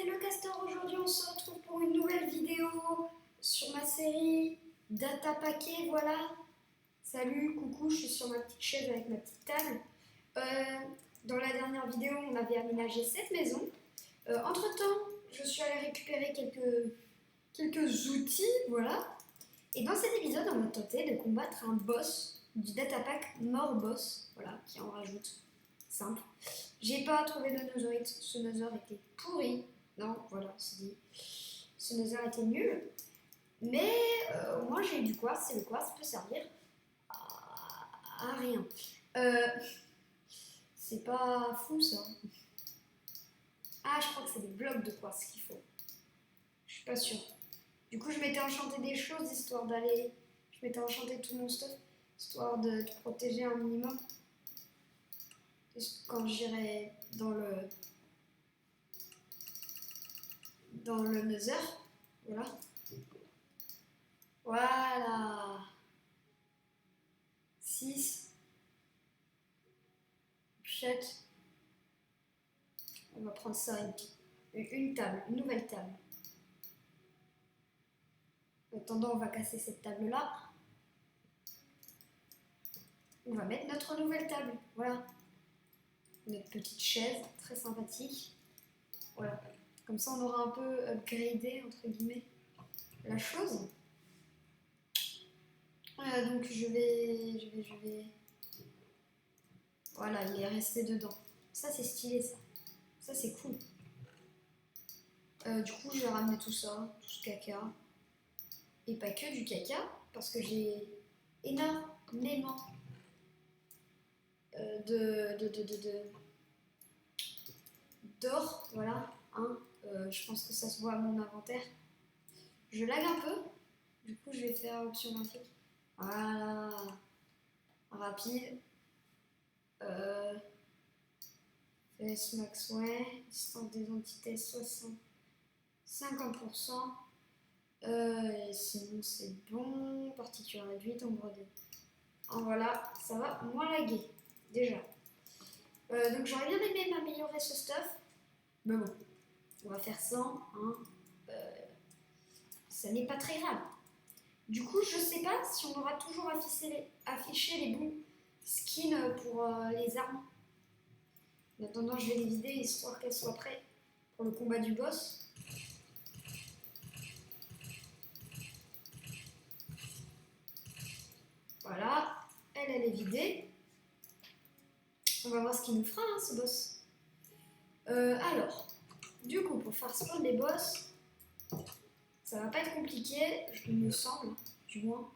le Castor. Aujourd'hui on se retrouve pour une nouvelle vidéo sur ma série Data Paquet, voilà. Salut, coucou, je suis sur ma petite chaise avec ma petite table. Dans la dernière vidéo on avait aménagé cette maison. Entre temps je suis allée récupérer quelques outils, voilà. Et dans cet épisode on va tenter de combattre un boss du Data Pack Mort Boss, voilà, qui en rajoute. Simple. J'ai pas trouvé de netherite, ce nether était pourri. Non, voilà, c'est dit. Ce nether était nul. Mais au moins j'ai eu du quartz et le quartz peut servir à rien. C'est pas fou ça. Ah, je crois que c'est des blocs de quartz qu'il faut. Je suis pas sûre. Du coup, je m'étais enchanté des choses histoire d'aller. Je m'étais enchanté tout mon stuff histoire de protéger un minimum. Quand j'irai dans le nether, voilà. Voilà. 6. Chèque. On va prendre ça, une table, une nouvelle table. En attendant, on va casser cette table-là. On va mettre notre nouvelle table, voilà. Notre petite chaise, très sympathique. Voilà. Comme ça, on aura un peu upgradé, entre guillemets, la chose. Donc, je vais... Voilà, il est resté dedans. Ça, c'est stylé, ça. Ça, c'est cool. Du coup, je vais ramener tout ça, tout ce caca. Et pas que du caca, parce que j'ai énormément d'or, voilà. Hein. Je pense que ça se voit à mon inventaire. Je lag un peu. Du coup, je vais faire option graphique. Voilà. Rapide. PS max, ouais. Distance des entités, 50%. Et sinon, c'est bon. Particule réduite, ombre de... En voilà, ça va moins laguer. Déjà. Donc, j'aurais bien aimé m'améliorer ce stuff. Mais bon, on va faire sans. Hein. Ça n'est pas très grave. Du coup, je sais pas si on aura toujours affiché les bons skins pour les armes. En attendant, je vais les vider histoire qu'elles soient prêtes pour le combat du boss. Voilà, elle est vidée. On va voir ce qu'il nous fera, hein, ce boss. Alors, du coup, pour faire spawn les boss, ça va pas être compliqué, il me semble, du moins.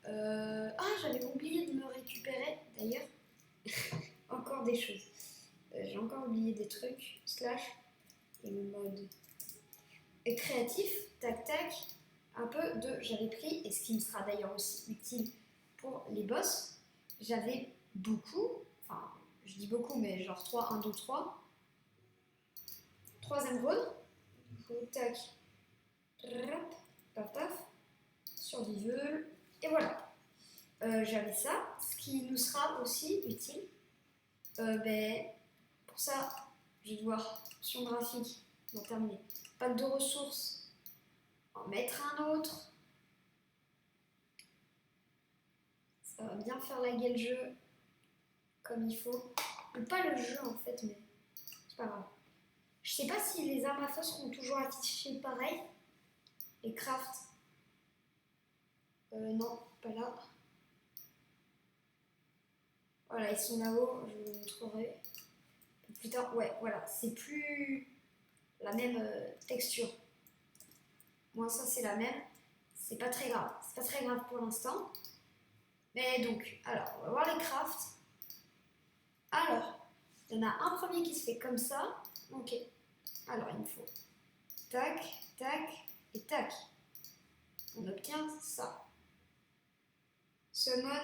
Ah, j'avais oublié de me récupérer, d'ailleurs. Encore des choses. J'ai encore oublié des trucs. Slash. Et le mode créatif. Tac, tac. Un peu de... J'avais pris, et ce qui me sera d'ailleurs aussi utile pour les boss. J'avais beaucoup, enfin, je dis beaucoup, mais genre 3, 1, 2, 3. 3 émeraudes. Tac. Paf, paf. Survival. Et voilà. J'avais ça, ce qui nous sera aussi utile. Pour ça, je vais devoir, option graphique, d'en terminer. Pack de ressources, en mettre un autre. Ça va bien faire laguer le jeu comme il faut. Ou pas le jeu en fait, mais c'est pas grave. Je sais pas si les armes à feu seront toujours affichées pareil. Et craft. Non, pas là. Voilà, ils sont là-haut, je vous montrerai plus tard. Ouais, voilà, c'est plus la même texture. Moi, ça, c'est la même. C'est pas très grave. C'est pas très grave pour l'instant. Mais donc, alors, on va voir les crafts. Alors, il y en a un premier qui se fait comme ça. Ok. Alors, il me faut tac, tac et tac. On obtient ça. Summon,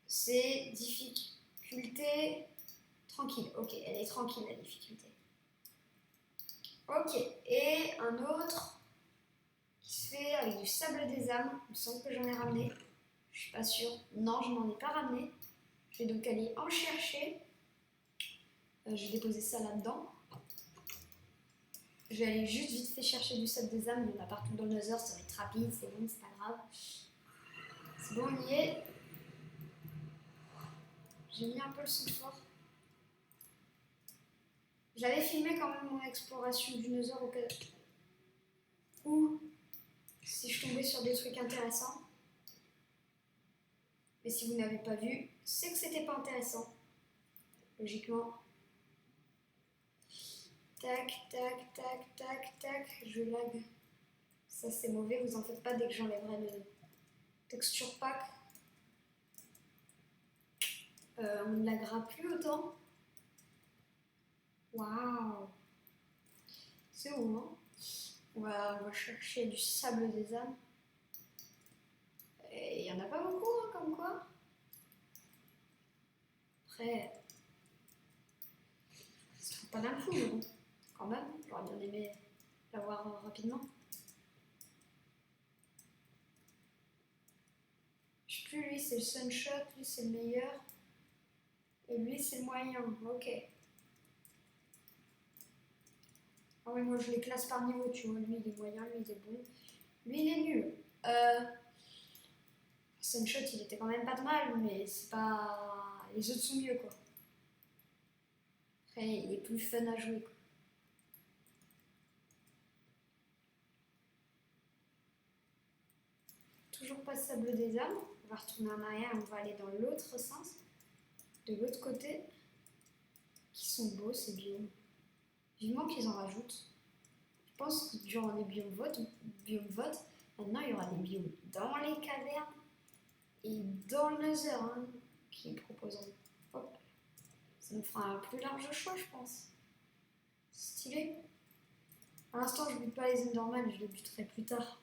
c'est difficulté tranquille. Ok, elle est tranquille la difficulté. Ok, et un autre qui se fait avec du sable des âmes. Il me semble que j'en ai ramené. Je suis pas sûre. Non, je n'en ai pas ramené. Je vais donc aller en chercher. Je vais déposer ça là-dedans. Je vais aller juste vite fait chercher du sable des âmes. Il y en a partout dans le Nether, ça va être rapide, c'est bon, c'est pas grave. C'est bon, on y est. J'ai mis un peu le son fort. J'avais filmé quand même mon exploration du Nether au cas où si je tombais sur des trucs intéressants. Mais si vous n'avez pas vu, c'est que c'était pas intéressant. Logiquement. Tac, tac, tac, tac, tac. Je lag. Ça c'est mauvais, vous en faites pas dès que j'enlèverai le texture pack. On ne laguera plus autant. Waouh! C'est où, hein? On va chercher du sable des âmes. Et il n'y en a pas beaucoup, hein, comme quoi. Après, ça se trouve pas d'un coup, mais bon, quand même, j'aurais bien aimé l'avoir rapidement. Je sais plus, lui c'est le Sunshot, lui c'est le meilleur. Et lui c'est le moyen, ok. Ah oui, moi je les classe par niveau, tu vois. Lui il est moyen, lui il est bon. Lui il est nul. Sunshot il était quand même pas de mal, mais c'est pas. Les autres sont mieux quoi. Après il est plus fun à jouer quoi. Toujours pas de sable des âmes. On va retourner en arrière, on va aller dans l'autre sens. De l'autre côté. Qui sont beaux ces biomes. Vivement qu'ils en rajoutent. Je pense que durant les biomes vote, maintenant il y aura des biomes dans les cavernes et dans le Nether hein, qui proposeront. Hop. Ça nous fera un plus large choix, je pense. Stylé. Pour l'instant, je bute pas les Enderman, je les buterai plus tard.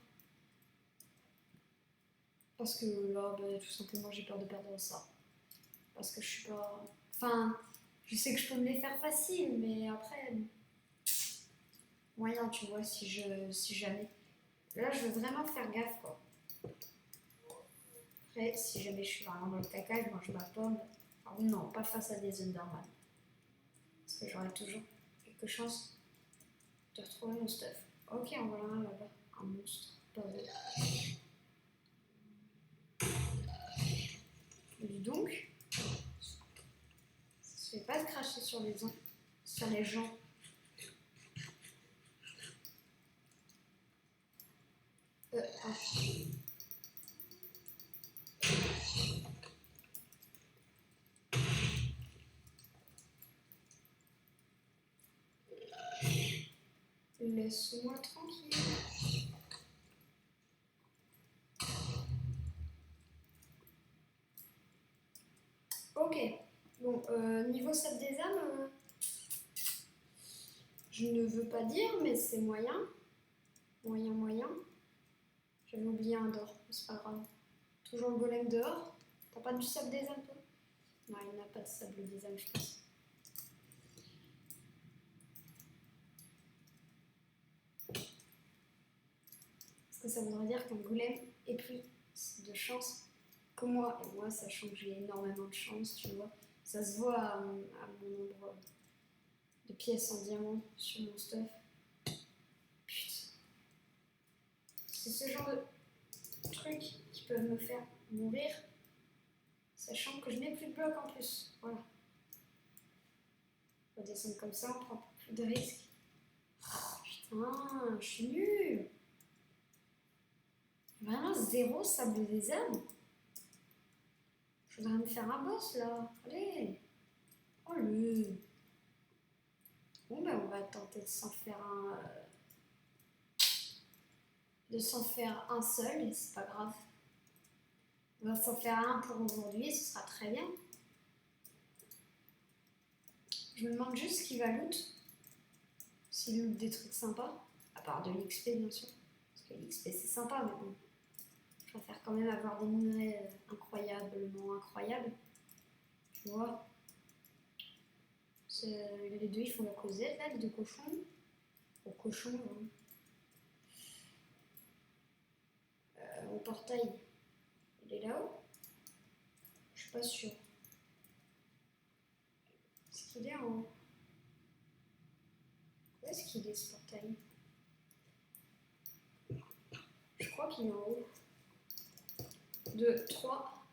Parce que là, bah, tout simplement, j'ai peur de perdre ça. Parce que je suis pas. Enfin, je sais que je peux me les faire facile, mais après. Moyen, tu vois, si jamais. Là, je veux vraiment faire gaffe, quoi. Après, si jamais je suis vraiment dans le caca, je mange ma pomme. Alors, non, pas face à des Enderman. Parce que j'aurai toujours quelques chances de retrouver mon stuff. Ok, en voilà un là-bas. Un monstre. Pas vrai. Et dis donc, ça se fait pas de cracher sur les gens. Ah. Laisse-moi tranquille. Ok. Bon, niveau sable des âmes, je ne veux pas dire, mais c'est moyen. Moyen. J'avais oublié un d'or, c'est pas grave. Toujours le golem dehors. T'as pas du sable des âmes, toi? Non, il n'y en a pas de sable des âmes, je pense. Parce que ça voudrait dire qu'un golem ait plus de chance que moi. Et moi, sachant que j'ai énormément de chance, tu vois. Ça se voit à mon nombre de pièces en diamant sur mon stuff. Putain. C'est ce genre de trucs qui peuvent me faire mourir, sachant que je n'ai plus de blocs en plus. Voilà. On va descendre comme ça, on prend plus de risques. Oh, putain, je suis nulle. Vraiment zéro sable des âmes. Je voudrais me faire un boss là. Allez. Oh le. Bon ben on va tenter de s'en faire un seul et c'est pas grave. On va s'en faire un pour aujourd'hui et ce sera très bien. Je me demande juste ce qu'il va loot. S'il loot des trucs sympas. À part de l'XP bien sûr. Parce que l'XP c'est sympa mais bon. Je préfère quand même avoir des minerais incroyablement incroyables. Tu vois. Les deux ils font la causette là, les deux cochons. Au cochon. Au portail. Il est là-haut? Je suis pas sûre. Est-ce qu'il est en haut? Où est-ce qu'il est ce portail? taille. Je crois qu'il est en haut. 2, 3.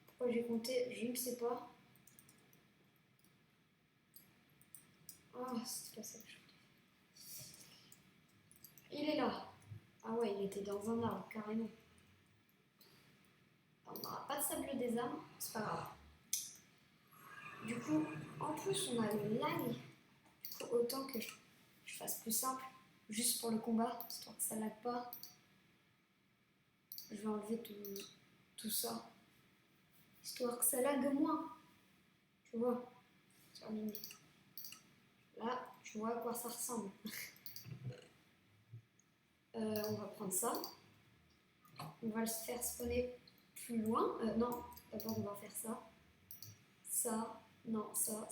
Pourquoi j'ai compté? Je ne sais pas. Ah, c'est pas ça que je voulais. Il est là. Ah ouais, il était dans un arbre, carrément. On n'aura pas de sable des âmes, c'est pas grave. Du coup, en plus, on a le lag. Du coup, autant que je fasse plus simple, juste pour le combat, histoire que ça lag pas. Je vais enlever tout ça, histoire que ça lag moins. Tu vois, terminé. Là, tu vois à quoi ça ressemble. On va prendre ça. On va le faire spawner plus loin. Non, d'abord on va faire ça. Ça, non, ça.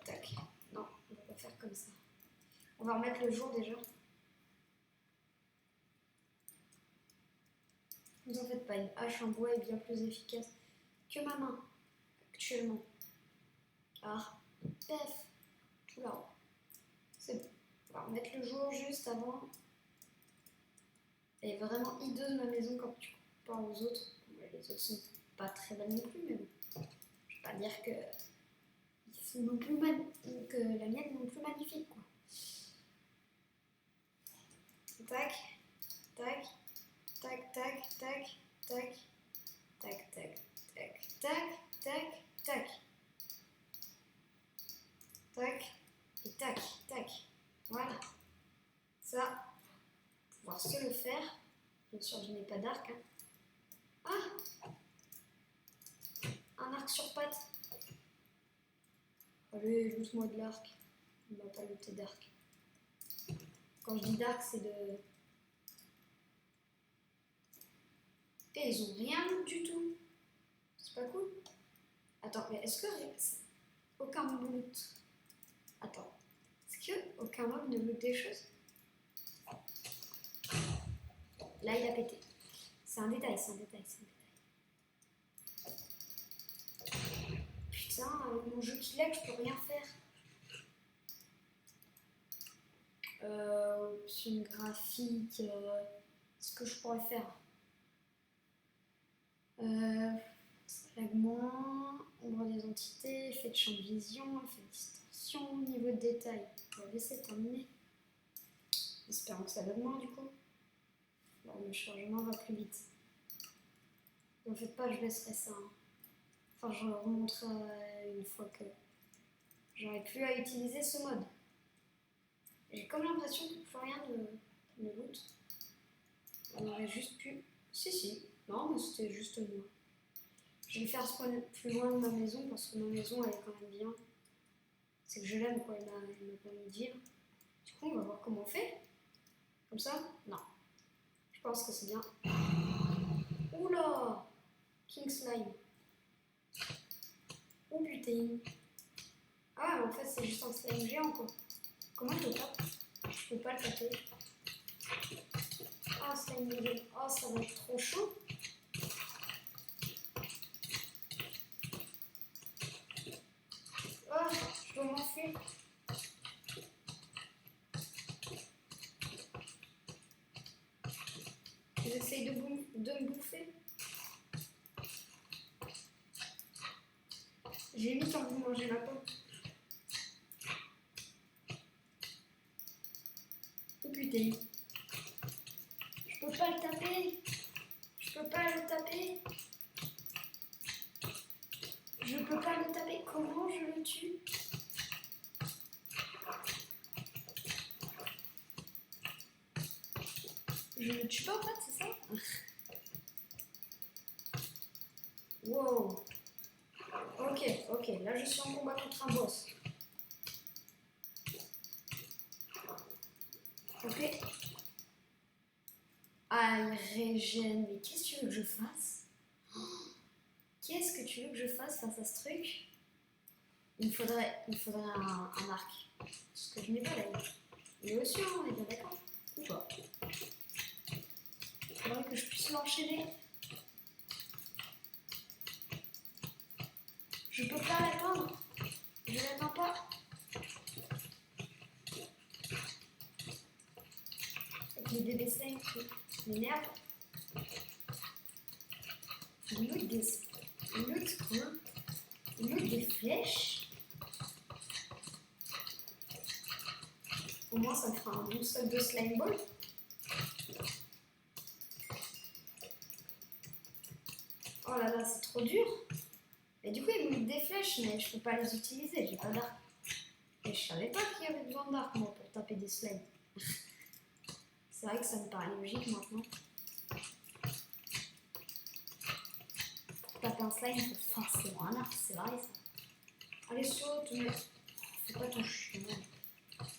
Tac. Non, on va pas faire comme ça. On va remettre le jour déjà. Ne vous en faites pas, une hache en bois est bien plus efficace que ma main actuellement. Car, pef, tout là-haut. C'est bon. On va remettre le jour juste avant. Elle est vraiment hideuse ma maison quand tu compares aux autres. Les autres sont pas très belles non plus, mais bon. Je vais pas dire que sont non plus que la mienne est non plus magnifique, quoi. Tac, tac, tac, tac, tac, tac, tac, tac, tac, tac, tac, tac, tac, et tac, tac. Voilà. Ça, pouvoir se le faire. Bien sûr, je n'ai pas d'arc. Hein. Ah! Un arc sur patte. Allez, loot-moi de l'arc. On va pas looter d'arc. Quand je dis d'arc, c'est de... Et ils ont rien loot du tout. C'est pas cool. Attends, mais est-ce que... Aucun mob loot. Attends. Est-ce que aucun mob ne loot des choses? Là, il a pété. C'est un détail, c'est un détail, c'est un détail. Putain, avec mon jeu qui lag, je peux rien faire. C'est une graphique. Ce que je pourrais faire. Fragment, ombre des entités, effet de champ de vision, effet de distorsion, niveau de détail. On va laisser terminer. Espérons que ça va moins du coup. Bon, le chargement va plus vite. Ne faites pas, je laisserai ça. Hein. Enfin, je remonterai une fois que j'aurai plus à utiliser ce mode. J'ai comme l'impression que plus rien ne loot. On aurait juste pu... Si. Non, mais c'était juste moi. Je vais faire spawn plus loin de ma maison parce que ma maison elle est quand même bien. C'est que je l'aime quoi, elle m'a permis de vivre. Du coup, on va voir comment on fait. Comme ça? Non. Je pense que c'est bien. Oula! King Slime. Oh putain. Ah, mais en fait, c'est juste un slime géant quoi. Comment je le tape? Je peux pas le taper. Ah, slime middle. Oh, ça va être trop chaud. Oh, je dois m'enfuir. J'essaye de me bouffer. J'ai mis quand vous mangez la pomme. Oh putain. Je peux pas le taper. Je peux pas le taper. Je peux pas le taper. Comment je le tue? Je le tue pas en fait, c'est ça? Wow. Ok, là je suis en combat contre un boss. Ok. Ah, il régène. Mais qu'est-ce que tu veux que je fasse? Qu'est-ce que tu veux que je fasse face à ce truc? Il me faudrait un arc. Parce que je n'ai pas là. Il est aussi, on est bien d'accord? Ou pas? Il faudrait que je puisse l'enchaîner. Je peux pas l'atteindre. Je l'attends pas. avec les bébés slimes qui m'énervent. Il loot des flèches. Au moins, ça me fera un bon stock de slime ball. Oh là là, c'est trop dur. Et du coup, il me met des flèches, mais je peux pas les utiliser, j'ai pas d'arc. Et je savais pas qu'il y avait besoin d'arc, moi, pour taper des slimes. C'est vrai que ça me paraît logique maintenant. Pour taper un slime, il faut forcément un arc, c'est vrai ça. Allez, saute, mais fais pas ton chien.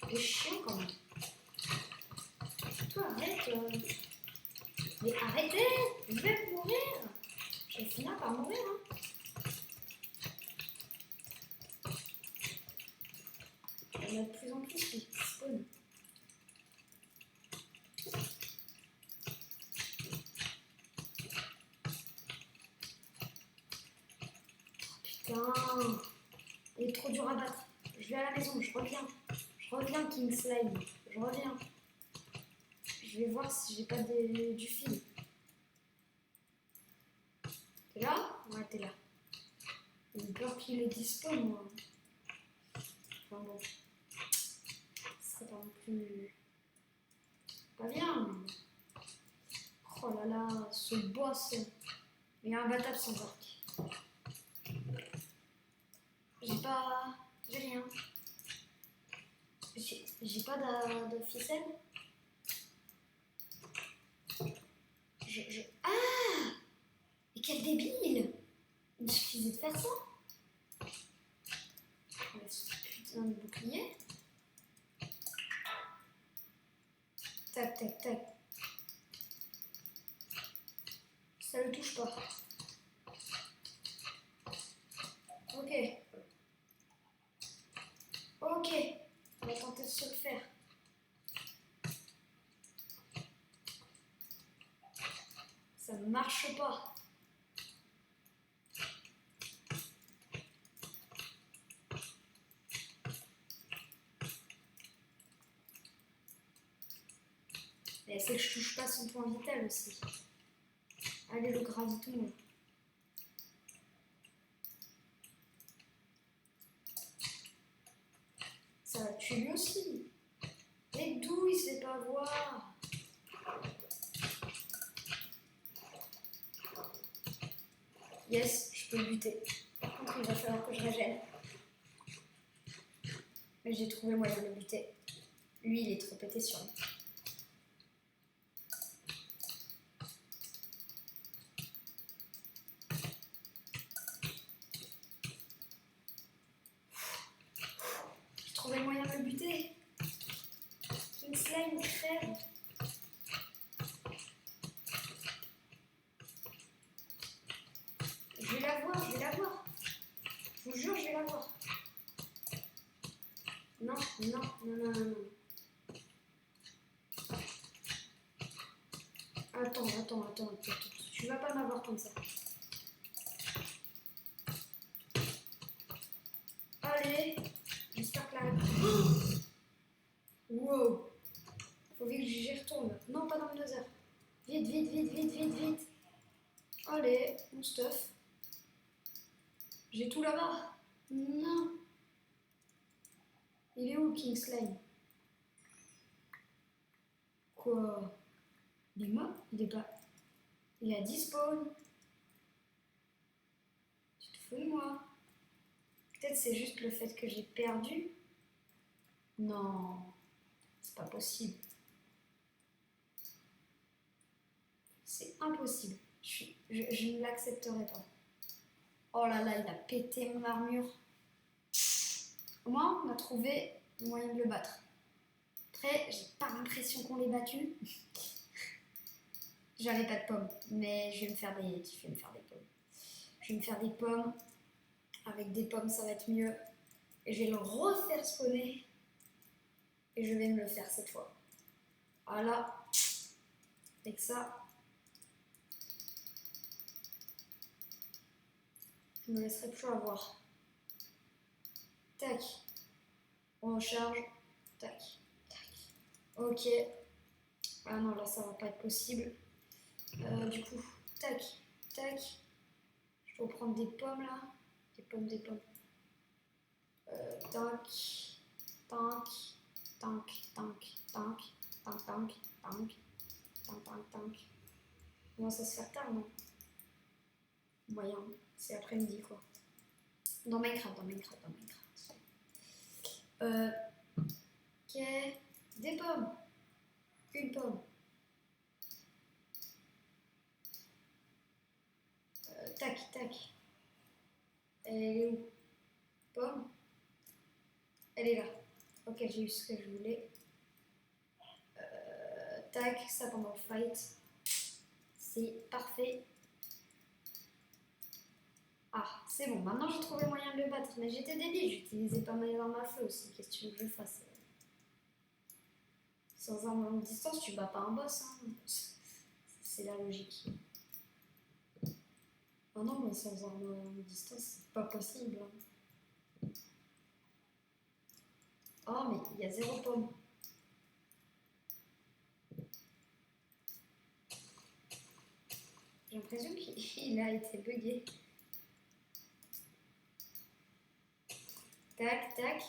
T'es chiant quand même. Toi, arrête. Mais arrêtez, je vais mourir. Je vais finir par mourir, hein. Il y en a de plus en plus qui spawnent. Putain, il est trop dur à battre. Je vais à la maison, je reviens. Je reviens, King Slime. Je reviens. Je vais voir si j'ai pas du fil. T'es là? Ouais, t'es là. J'ai peur qu'il est dispo, moi. Enfin bon. Ce serait pas non plus... pas bien, mais... Oh là là, ce boss. Il est imbattable sans arc. J'ai rien. J'ai pas de ficelle. Ah! Mais quel débile! Il suffisait de faire ça. On va ce putain de bouclier. Tac, tac, tac. Ça le touche pas. Ok. Ok. On va tenter de se le faire. Ça ne marche pas. Mais c'est que je touche pas son point vital aussi. Allez, le graviton. Ça va tuer lui aussi. Et d'où il sait pas voir? Yes, je peux le buter. Par contre, il va falloir que je régène. Mais j'ai trouvé moyen de le buter. Lui, il est trop pété sur lui. J'ai trouvé moyen de le buter. King Slime crève. Je vais la voir, je vais la voir. Je vous jure, je vais la voir. Non, non, non, non, non, non. Attends. Tu vas pas m'avoir comme ça. Allez, j'espère que la... Wow. Faut vite que j'y retourne. Non, pas dans le nether. Vite. Allez, mon stuff. J'ai tout là-bas. Non. Il est où, King Slime? Quoi? Il est mort? Il est pas... Il a despawn. Tu te fous de moi? Peut-être c'est juste le fait que j'ai perdu. Non. C'est pas possible. C'est impossible. Je ne l'accepterai pas. Oh là là, il a pété mon armure. Au moins, on a trouvé le moyen de le battre. Après, j'ai pas l'impression qu'on l'ait battu. J'avais pas de pommes, mais je vais me faire des pommes. Je vais me faire des pommes. Avec des pommes, ça va être mieux. Et je vais le refaire spawner. Et je vais me le faire cette fois. Voilà. Avec ça, je me laisserai plus avoir. Tac. On recharge. Tac. Ok. Ah non, là, ça va pas être possible. Du coup, tac, tac. Je dois prendre des pommes, là. Des pommes, des pommes. Tac, tac, tac, tac, tac, tac, tac, tac, tac, tac, tac. Comment ça se fait tard, non? Moyen, c'est après-midi, quoi. Dans Minecraft, dans Minecraft, dans Minecraft. Ok, des pommes. Une pomme. Tac, tac. Elle est où? Pomme. Elle est là. Ok, j'ai eu ce que je voulais. Tac, ça pendant le fight. C'est parfait. Ah, c'est bon. Maintenant, j'ai trouvé moyen de le battre. Mais j'étais débile. J'utilisais pas mes armes à feu aussi. Qu'est-ce que tu veux que je fasse? Sans arme à longue distance, tu bats pas un boss. Hein. C'est la logique. Ah non, mais sans arme à longue distance, c'est pas possible. Hein. Oh, mais il y a 0 pomme. J'ai l'impression qu'il a été bugué. Tac, tac.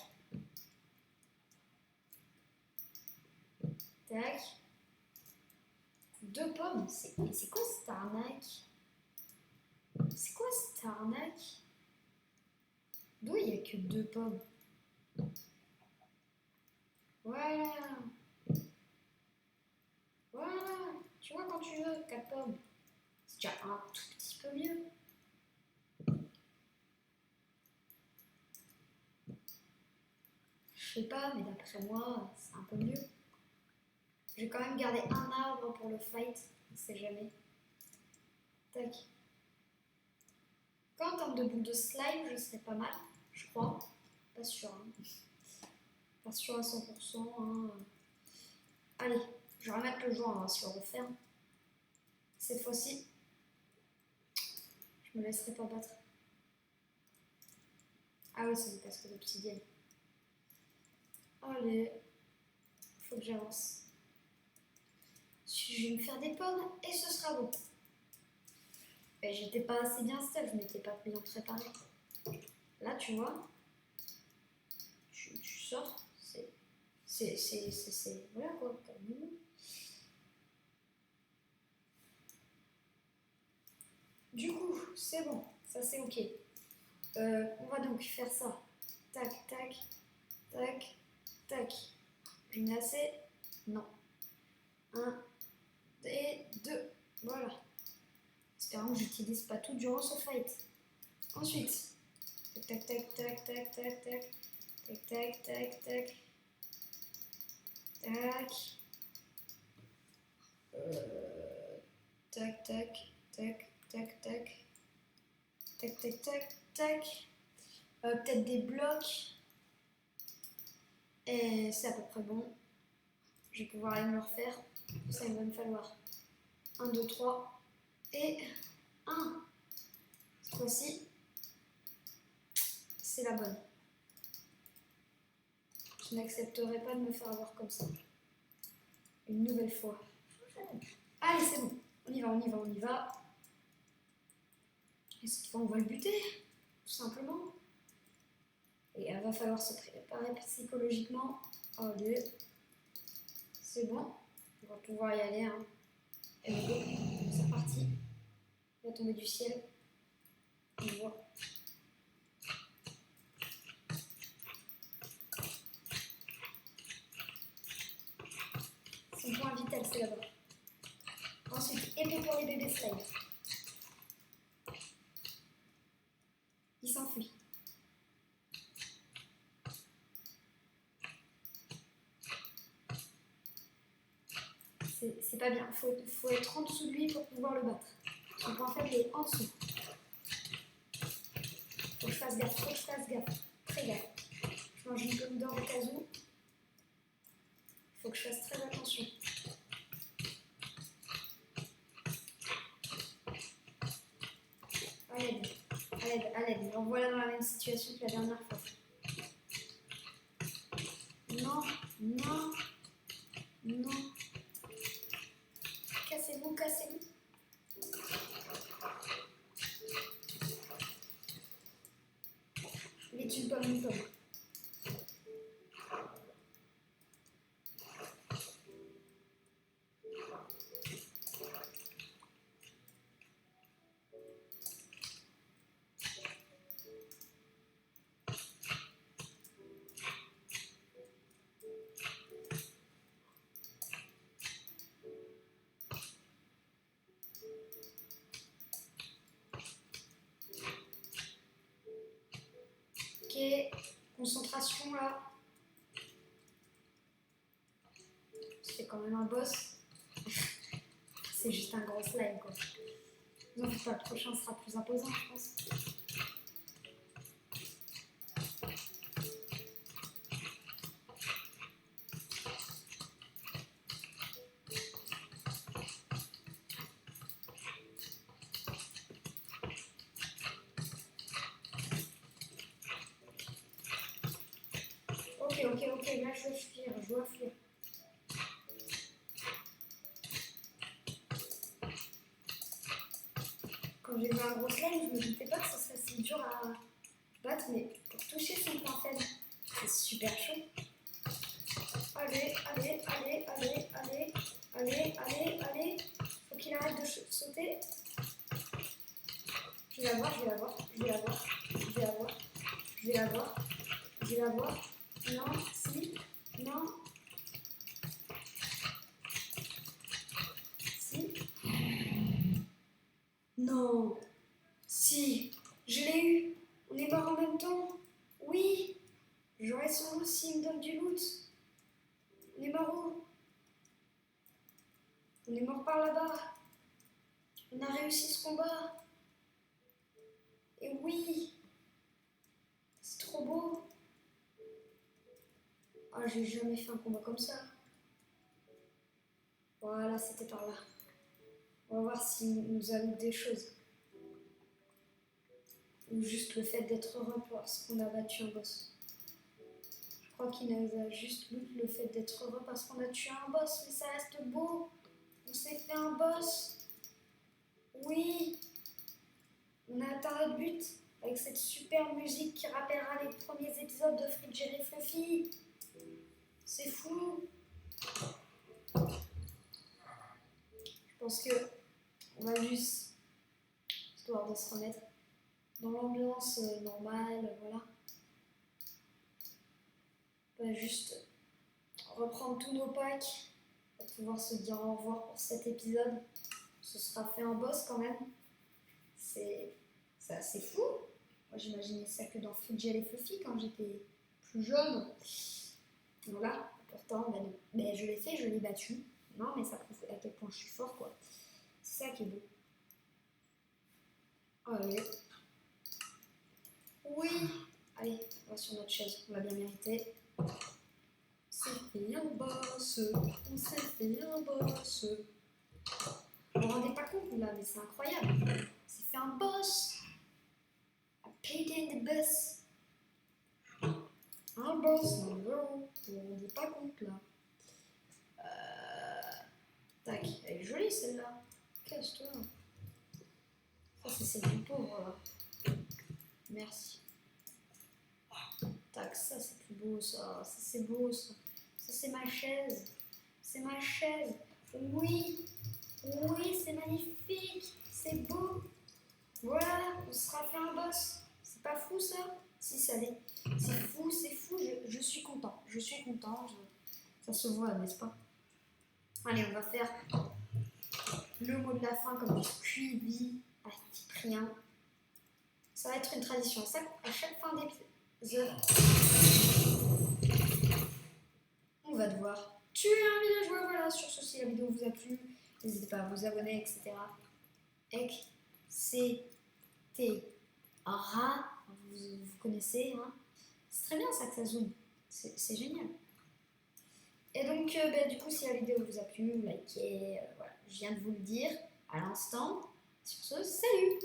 Tac. 2 pommes. C'est quoi cette arnaque? C'est quoi cette arnaque? D'où il n'y a que 2 pommes? Voilà. Voilà. Tu vois quand tu veux, 4 pommes. C'est déjà un tout petit peu mieux. Je sais pas, mais d'après moi, c'est un peu mieux. Je vais quand même garder un arbre pour le fight. On sait jamais. Tac. Quand en termes de boule de slime, je serais pas mal, je crois. Pas sûr. Hein. Pas sûr à 100%. Hein. Allez, je vais remettre le jeu, on va se le refaire. Cette fois-ci, je me laisserai pas battre. Ah oui, c'est une casque d'obsidienne. Allez, faut que j'avance. Je vais me faire des pommes et ce sera bon. Et j'étais pas assez bien stable, je m'étais pas bien préparée. Là, tu vois, tu sors, c'est voilà quoi, calmez-vous. Du coup, c'est bon, ça c'est ok. On va donc faire ça. Tac, tac, tac, tac. J'en ai assez? Non. 1 et 2. Voilà. Espérons que j'utilise pas tout durant ce fight. Ensuite, tac, tac, tac, tac, tac, tac, tac, tac, tac, tac, tac. Tac, tac, tac, tac, tac, tac, tac, tac, tac. Peut-être des blocs. Et c'est à peu près bon. Je vais pouvoir aller me le refaire. Ça, il va me falloir 1, 2, 3 et 1. Cette fois-ci, c'est la bonne. Je n'accepterai pas de me faire avoir comme ça. Une nouvelle fois. Allez, c'est bon. On y va, on y va, on y va. Et cette fois, on va le buter, tout simplement. Et il va falloir se préparer psychologiquement. Allez, c'est bon. On va pouvoir y aller. Hein. Et go, c'est parti. Il va tomber du ciel. On voit. Son point vital, c'est là-bas. Ensuite, épée pour les bébés slime. Il s'enfuit. C'est pas bien. Faut être en dessous de lui pour pouvoir le battre. Son point faible est en dessous. Faut que je fasse gaffe, faut que je fasse gaffe. Très gaffe. Je mange une pomme d'or au cas où. Faut que je fasse très attention. À l'aide, à l'aide, à l'aide. En voilà dans la même situation que la dernière fois. Non, non, non. concentration là. C'est quand même un boss. C'est juste un gros slime quoi. Non, le prochain sera plus imposant, je pense. Ok, là je dois fuir. Quand j'ai vu un gros slime, je me doutais pas que ce serait si dur à battre, mais pour toucher son point faible, c'est super chaud. Allez. Faut qu'il arrête de sauter. Je vais l'avoir. Non, si, non. Si. Non. Si. Je l'ai eu. On est mort en même temps. Oui. J'aurai son loot s'il me donne du loot. On est mort où? On est mort par là-bas. On a réussi ce combat. Et oui. C'est trop beau. Ah, j'ai jamais fait un combat comme ça. Voilà, c'était par là. On va voir s'il nous a mis des choses. Ou juste le fait d'être heureux parce qu'on a battu un boss. Je crois qu'il nous a juste le fait d'être heureux parce qu'on a tué un boss. Mais ça reste beau. On s'est fait un boss. Oui. On a atteint notre but. Avec cette super musique qui rappellera les premiers épisodes de Fridge et Fluffy. C'est fou. Je pense que on va juste, histoire de se remettre dans l'ambiance normale, voilà. On va juste reprendre tous nos packs pour pouvoir se dire au revoir pour cet épisode. Ce sera fait un boss quand même. C'est assez fou. Moi j'imaginais ça que dans Fridge et Fluffy quand j'étais plus jeune. Voilà, pourtant ben, je l'ai fait, je l'ai battu. Non mais ça prouve à quel point je suis fort quoi. C'est ça qui est beau. Allez. Oui. Allez, on va sur notre chaise, on l'a bien mérité. On s'est fait un boss. Vous vous rendez pas compte là, mais c'est incroyable. C'est fait un boss. A pig in the bus. Un boss, non, vous vous rendez pas compte là. Tac, elle est jolie celle-là. Casse-toi. Ça c'est celle du pauvre là. Merci. Tac, ça c'est plus beau ça. Ça c'est beau ça. Ça c'est ma chaise. C'est ma chaise. Oui. Oui, c'est magnifique. C'est beau. Voilà, on sera fait un boss. C'est pas fou ça? Si ça l'est. C'est fou. Je suis content. Ça se voit, n'est-ce pas? Allez, on va faire le mot de la fin comme du QB à Cyprien. Ça va être une tradition. Ça, à chaque fin d'épisode, on va devoir tuer un villageois. Voilà, sur ce, si la vidéo vous a plu, n'hésitez pas à vous abonner, etc. Etc. Vous connaissez, hein? C'est très bien ça que ça zoome. C'est génial. Et donc, du coup, si la vidéo vous a plu, likez. Voilà, je viens de vous le dire à l'instant. Sur ce, salut!